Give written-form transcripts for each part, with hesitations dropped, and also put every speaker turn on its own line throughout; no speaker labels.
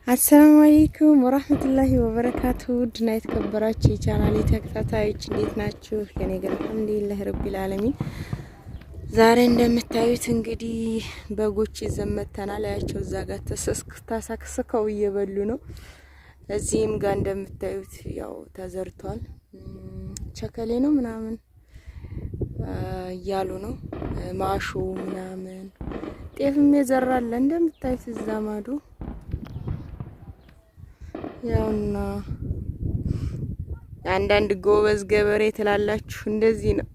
አሰላሙ አለይኩም ወራህመቱላሂ ወበረካቱ ድና የተከበራችሁ የቻናሌ ተከታታዮች እንዴት ናችሁ? ከኔ ጋር አልሐምዱሊላህ ረቢል ዓለሚን። ዛሬ እንደምታዩት እንግዲህ በጎች ይዘመተናል። አያቸው እዛ ጋር ተሳክስከው እየበሉ ነው። እዚህም ጋር እንደምታዩት ያው ተዘርቷል። ቸከሌ ነው ምናምን እያሉ ነው። ማሾ ምናምን ጤፍም የዘራለ እንደምታዩት እዛ ማዶ ያውና አንዳንድ ጎበዝ ገበሬ ትላላችሁ እንደዚህ ነው።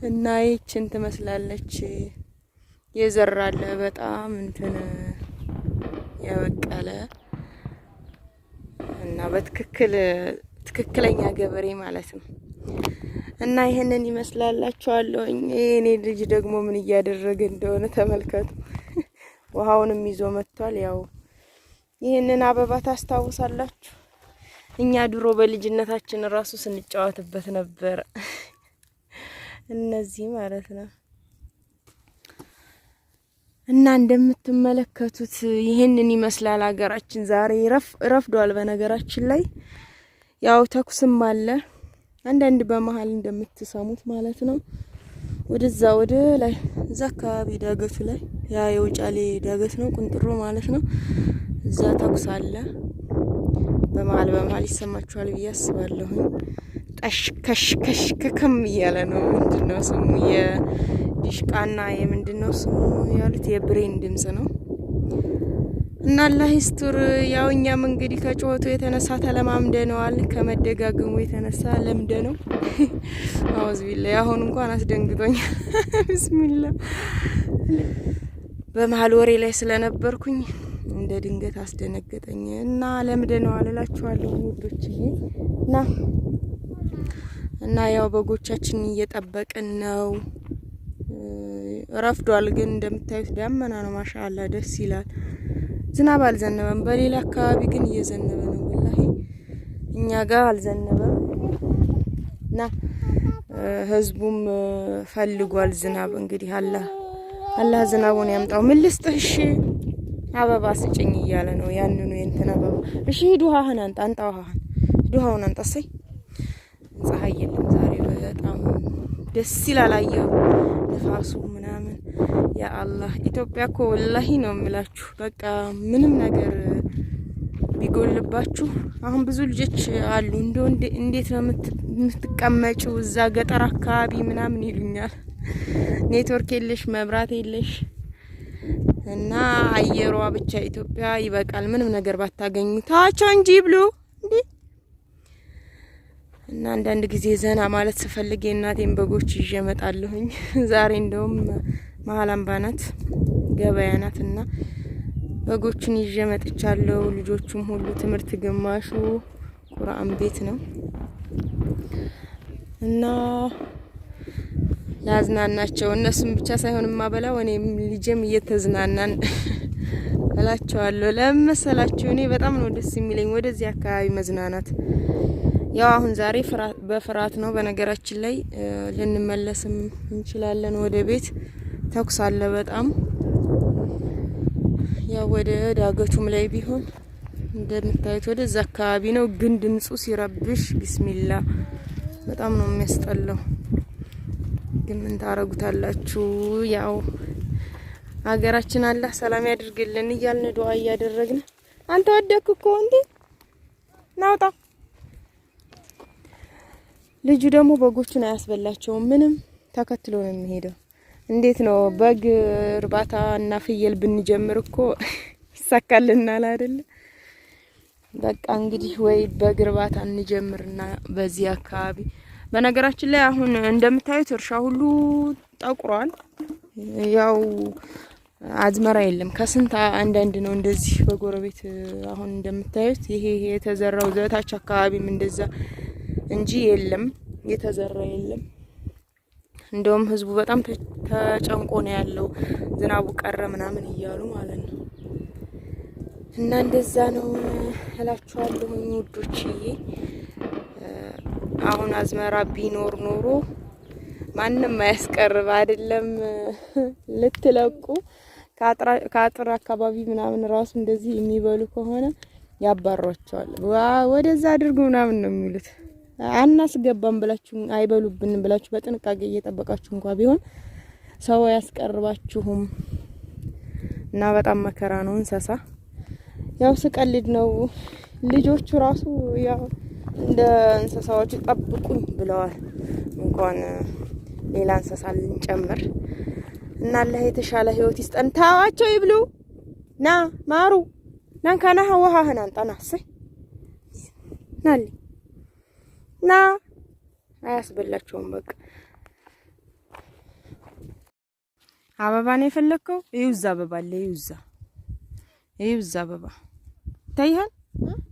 እና ይችን ትመስላለች የዘራለ በጣም እንትን ያበቀለ እና ትክክለኛ ገበሬ ማለት ነው። እና ይሄንን ይመስላላችኋለሁ። እኔ ልጅ ደግሞ ምን እያደረገ እንደሆነ ተመልከቱ። ውሃውንም ይዞ መጥቷል። ያው ይሄንን አበባ ታስታውሳላችሁ? እኛ ድሮ በልጅነታችን ራሱ ስንጫወትበት ነበር። እነዚህ ማለት ነው። እና እንደምትመለከቱት ይሄንን ይመስላል ሀገራችን ዛሬ ረፍዷል። በነገራችን ላይ ያው ተኩስም አለ አንዳንድ በመሃል እንደምትሰሙት ማለት ነው። ወደዛ ወደ ላይ እዛ አካባቢ ዳገቱ ላይ ያ የውጫሌ ዳገት ነው ቁንጥሮ ማለት ነው። እዛ ተኩስ አለ በመሃል ይሰማችኋል ብዬ አስባለሁ። ከሽከም እያለ ነው። ምንድነው ስሙ? የዲሽቃና የምንድነው ስሙ ያሉት የብሬን ድምጽ ነው። እና አላህ ይስጥር። ያው እኛም እንግዲህ ከጮቱ የተነሳ ተለማምደነዋል። ከመደጋገሙ የተነሳ ለምደ ነው። አውዝ ቢላህ አሁን እንኳን አስደንግጦኛል። ቢስሚላህ በመሃል ወሬ ላይ ስለነበርኩኝ እንደ ድንገት አስደነገጠኝ። እና ለምደነዋል እላችኋለሁ ውዶችዬ። እና ያው በጎቻችንን እየጠበቅን ነው። ረፍዷል ግን እንደምታዩት ዳመና ነው። ማሻአላ ደስ ይላል። ዝናብ አልዘነበም። በሌላ አካባቢ ግን እየዘነበ ነው። ወላሂ እኛ ጋር አልዘነበም። እና ህዝቡም ፈልጓል ዝናብ። እንግዲህ አላህ ዝናቡን ያምጣው። ምን ልስጥሽ አበባ ስጭኝ እያለ ነው። ያንኑ የእንትን አበባ እሺ፣ ሂድ ውሃህን አንጣ ውሃውን አንጣሰይ። ፀሐይ የለም ዛሬ በጣም ደስ ይላል አየሩ፣ ንፋሱ ምናምን። ያ አላህ ኢትዮጵያ እኮ ወላሂ ነው የምላችሁ። በቃ ምንም ነገር ቢጎልባችሁ አሁን ብዙ ልጆች አሉ እንደው እንዴት ነው የምትቀመጪው እዛ ገጠር አካባቢ ምናምን ይሉኛል። ኔትወርክ የለሽ መብራት የለሽ እና አየሯ ብቻ ኢትዮጵያ ይበቃል። ምንም ነገር ባታገኙ ታቸው እንጂ ብሉ እንዴ። እና አንዳንድ ጊዜ ዘና ማለት ስፈልግ የእናቴን በጎች ይዤ እመጣለሁኝ። ዛሬ እንደውም መሀል አምባ ናት ገበያ ናት እና በጎቹን ይዤ መጥቻለሁ። ልጆቹም ሁሉ ትምህርት፣ ግማሹ ቁርአን ቤት ነው እና ላዝናናቸው እነሱም ብቻ ሳይሆን ማበላው እኔም ልጄም እየተዝናናን እላቸዋለሁ። ለምሳላችሁ እኔ በጣም ነው ደስ የሚለኝ ወደዚህ አካባቢ መዝናናት። ያው አሁን ዛሬ በፍርሃት ነው። በነገራችን ላይ ልንመለስም እንችላለን ወደ ቤት። ተኩስ አለ በጣም ያው ወደ ዳገቱም ላይ ቢሆን እንደምታዩት ወደዛ አካባቢ ነው። ግን ድምጹ ሲረብሽ ቢስሚላህ በጣም ነው የሚያስጠላው። ግን ምን ታረጉታላችሁ? ያው ሀገራችን አላህ ሰላም ያድርግልን እያልን ዱአ እያደረግን። አንተ ወደክ እኮ እንዴ ናውጣ። ልጁ ደግሞ በጎቹን አያስበላቸውም። ምንም ተከትሎ ነው የሚሄደው። እንዴት ነው በግ እርባታ እና ፍየል ብንጀምር እኮ ይሳካልናል አይደል? በቃ እንግዲህ ወይ በግ እርባታ እንጀምርና በዚህ አካባቢ በነገራችን ላይ አሁን እንደምታዩት እርሻ ሁሉ ጠቁሯል። ያው አዝመራ የለም። ከስንት አንዳንድ ነው እንደዚህ በጎረቤት አሁን እንደምታዩት ይሄ የተዘራው ዘታች አካባቢም እንደዛ እንጂ የለም፣ የተዘራ የለም። እንደውም ህዝቡ በጣም ተጨንቆ ነው ያለው። ዝናቡ ቀረ ምናምን እያሉ ማለት ነው። እና እንደዛ ነው እላችኋለሁ ውዶችዬ። አሁን አዝመራ ቢኖር ኖሮ ማንም አያስቀርብ አይደለም ልትለቁ ከአጥር አካባቢ ምናምን ራሱ እንደዚህ የሚበሉ ከሆነ ያባሯቸዋል። ወደዛ አድርጉ ምናምን ነው የሚሉት። አናስገባም ብላችሁ አይበሉብንም ብላችሁ በጥንቃቄ እየጠበቃችሁ እንኳን ቢሆን ሰው አያስቀርባችሁም እና በጣም መከራ ነው እንስሳ። ያው ስቀልድ ነው። ልጆቹ ራሱ ያው እንደ እንስሳዎች ጠብቁኝ ብለዋል። እንኳን ሌላ እንስሳ ልንጨምር እና አላህ የተሻለ ህይወት ይስጠን። ታዋቸው ይብሉ። ና ማሩ ናንካና ውሃህን አንጣና እሰይ ናሊ ና አያስበላቸውም። በቃ አበባ ነው የፈለከው? ይውዛ አበባ አለ። ይውዛ አበባ ታይሃል?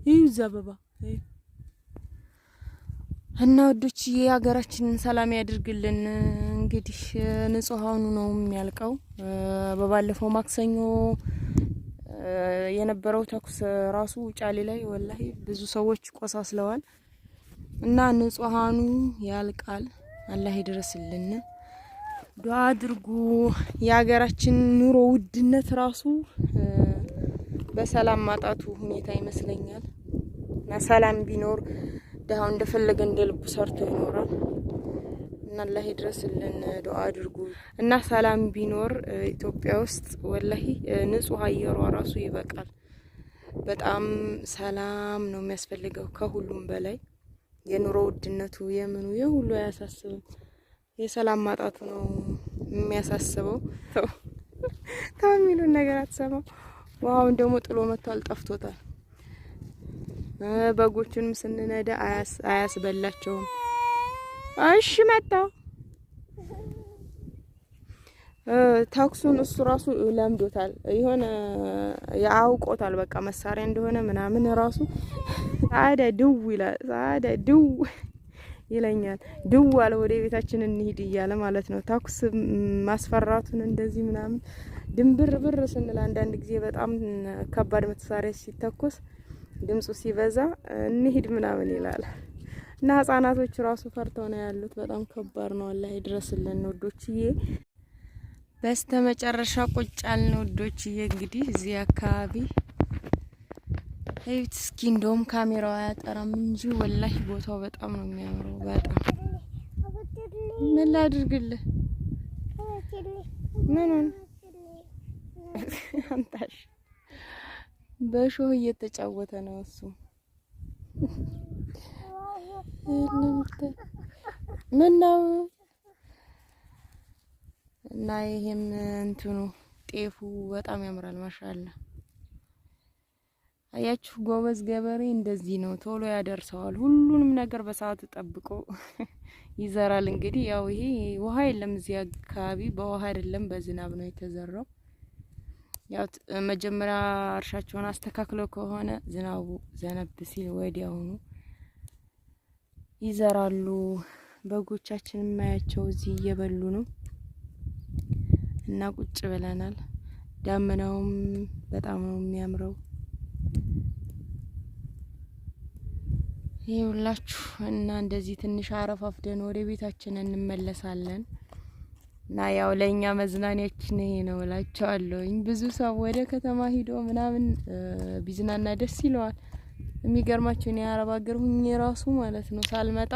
ይውዛ አበባ እና ወዶች የሀገራችንን ሰላም ያድርግልን። እንግዲህ ንጹሃኑ ነው የሚያልቀው። በባለፈው ማክሰኞ የነበረው ተኩስ ራሱ ጫሌ ላይ ወላሂ ብዙ ሰዎች ቆሳስለዋል። እና ንጹሃኑ ያልቃል። አላህ ይድረስልን። ዱአ አድርጉ። የሀገራችን ኑሮ ውድነት ራሱ በሰላም ማጣቱ ሁኔታ ይመስለኛል። እና ሰላም ቢኖር ደሃው እንደፈለገ እንደልቡ ሰርቶ ይኖራል። እና አላህ ይድረስልን። ዱአ አድርጉ። እና ሰላም ቢኖር ኢትዮጵያ ውስጥ ወላሂ ንጹህ አየሯ ራሱ ይበቃል። በጣም ሰላም ነው የሚያስፈልገው ከሁሉም በላይ። የኑሮ ውድነቱ የምኑ የሁሉ አያሳስብም። የሰላም ማጣቱ ነው የሚያሳስበው። ተው የሚሉን ነገር አትሰማው። ውሃውን ደግሞ ጥሎ መጥቷል፣ ጠፍቶታል። በጎቹንም ስንነዳ አያስበላቸውም። እሺ መጣ። ተኩሱን እሱ ራሱ ለምዶታል። የሆነ ያውቆታል በቃ መሳሪያ እንደሆነ ምናምን ራሱ ሳዳ ድው ይላል። ሳዳ ድው ይለኛል። ድው አለ ወደ ቤታችን እንሂድ እያለ ማለት ነው። ተኩስ ማስፈራቱን እንደዚህ ምናምን ድንብር ብር ስንል አንዳንድ ጊዜ በጣም ከባድ መሳሪያ ሲተኮስ ድምጹ ሲበዛ እንሂድ ምናምን ይላል። እና ህጻናቶች ራሱ ፈርተው ነው ያሉት። በጣም ከባድ ነው። አላህ ይድረስልን ወዶችዬ። በስተመጨረሻ ቁጭ ያልን ወዶችዬ። እንግዲህ እዚህ አካባቢ እዩት እስኪ። እንደውም ካሜራው አያጠራም እንጂ ወላሂ ቦታው በጣም ነው የሚያምረው። በጣም ምን ላድርግልህ? ምኑን አንታሽ በሾህ እየተጫወተ ነው እሱ። ምን ነው እና ይሄም እንትኑ ጤፉ በጣም ያምራል። ማሻአላ አያችሁ፣ ጎበዝ ገበሬ እንደዚህ ነው፣ ቶሎ ያደርሰዋል። ሁሉንም ነገር በሰዓቱ ጠብቆ ይዘራል። እንግዲህ ያው ይሄ ውሃ የለም እዚህ አካባቢ፣ በውሃ አይደለም በዝናብ ነው የተዘራው። ያው መጀመሪያ እርሻቸውን አስተካክለው ከሆነ ዝናቡ ዘነብ ሲል ወዲያውኑ ይዘራሉ። በጎቻችን ማያቸው እዚህ እየበሉ ነው እና ቁጭ ብለናል። ዳመናውም በጣም ነው የሚያምረው። ይኸውላችሁ እና እንደዚህ ትንሽ አረፋፍደን ወደ ቤታችን እንመለሳለን። እና ያው ለኛ መዝናኛችን ይሄ ነው እላቸዋለሁኝ። ብዙ ሰው ወደ ከተማ ሂዶ ምናምን ቢዝናና ደስ ይለዋል። የሚገርማችሁ ነው የአረብ ሀገር ሁኜ ራሱ ማለት ነው ሳልመጣ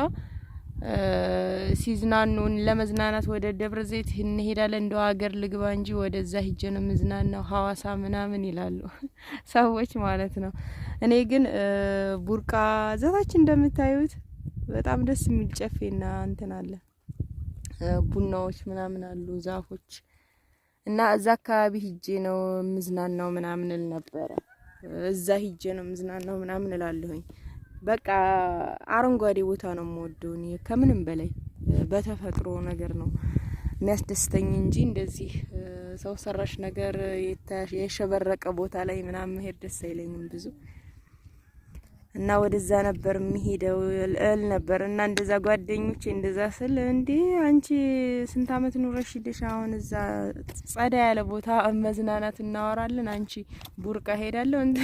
ሲዝናኑን ለመዝናናት ወደ ደብረ ዘይት እንሄዳለን። እንደው ሀገር ልግባ እንጂ ወደዛ ሂጄ ነው መዝናናው ሐዋሳ ምናምን ይላሉ ሰዎች ማለት ነው። እኔ ግን ቡርቃ ዘታችን እንደምታዩት በጣም ደስ የሚል ጨፌና እንትን አለ፣ ቡናዎች ምናምን አሉ፣ ዛፎች እና እዛ አካባቢ ሂጄ ነው መዝናናው ምናምን እል ነበረ። እዛ ሂጄ ነው መዝናናው ምናምን እላለሁኝ። በቃ አረንጓዴ ቦታ ነው የምወደው እኔ ከምንም በላይ በተፈጥሮ ነገር ነው የሚያስደስተኝ እንጂ እንደዚህ ሰው ሰራሽ ነገር የሸበረቀ ቦታ ላይ ምናምን መሄድ ደስ አይለኝም ብዙ። እና ወደዛ ነበር የሚሄደው እል ነበር። እና እንደዛ ጓደኞቼ እንደዛ ስል እንዴ አንቺ ስንት አመት ኑረሽ ሄደሽ አሁን እዛ ጸዳ ያለ ቦታ መዝናናት እናወራለን፣ አንቺ ቡርቃ ሄዳለሁ እንዴ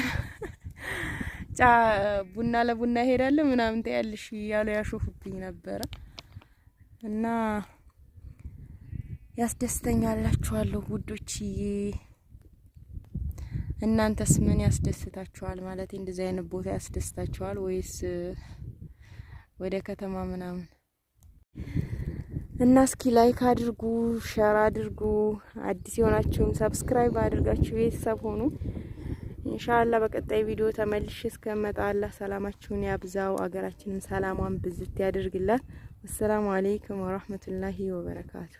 ቡና ለቡና ሄዳለሁ ምናምን ታያለሽ እያሉ ያሾፉብኝ ነበረ። እና ያስደስተኛላችኋለሁ ውዶችዬ። እናንተስ ምን ያስደስታችኋል? ማለት እንደዚህ አይነት ቦታ ያስደስታችኋል ወይስ ወደ ከተማ ምናምን? እና እስኪ ላይክ አድርጉ፣ ሼር አድርጉ፣ አዲስ የሆናችሁም ሰብስክራይብ አድርጋችሁ ቤተሰብ ሆኑ። ኢንሻአላህ በቀጣይ ቪዲዮ ተመልሼ እስከመጣ አላህ ሰላማችሁን ያብዛው፣ አገራችንን ሰላሟን ብዝት ያድርግላት። ወሰላሙ አለይኩም ወራህመቱላሂ ወበረካቱ።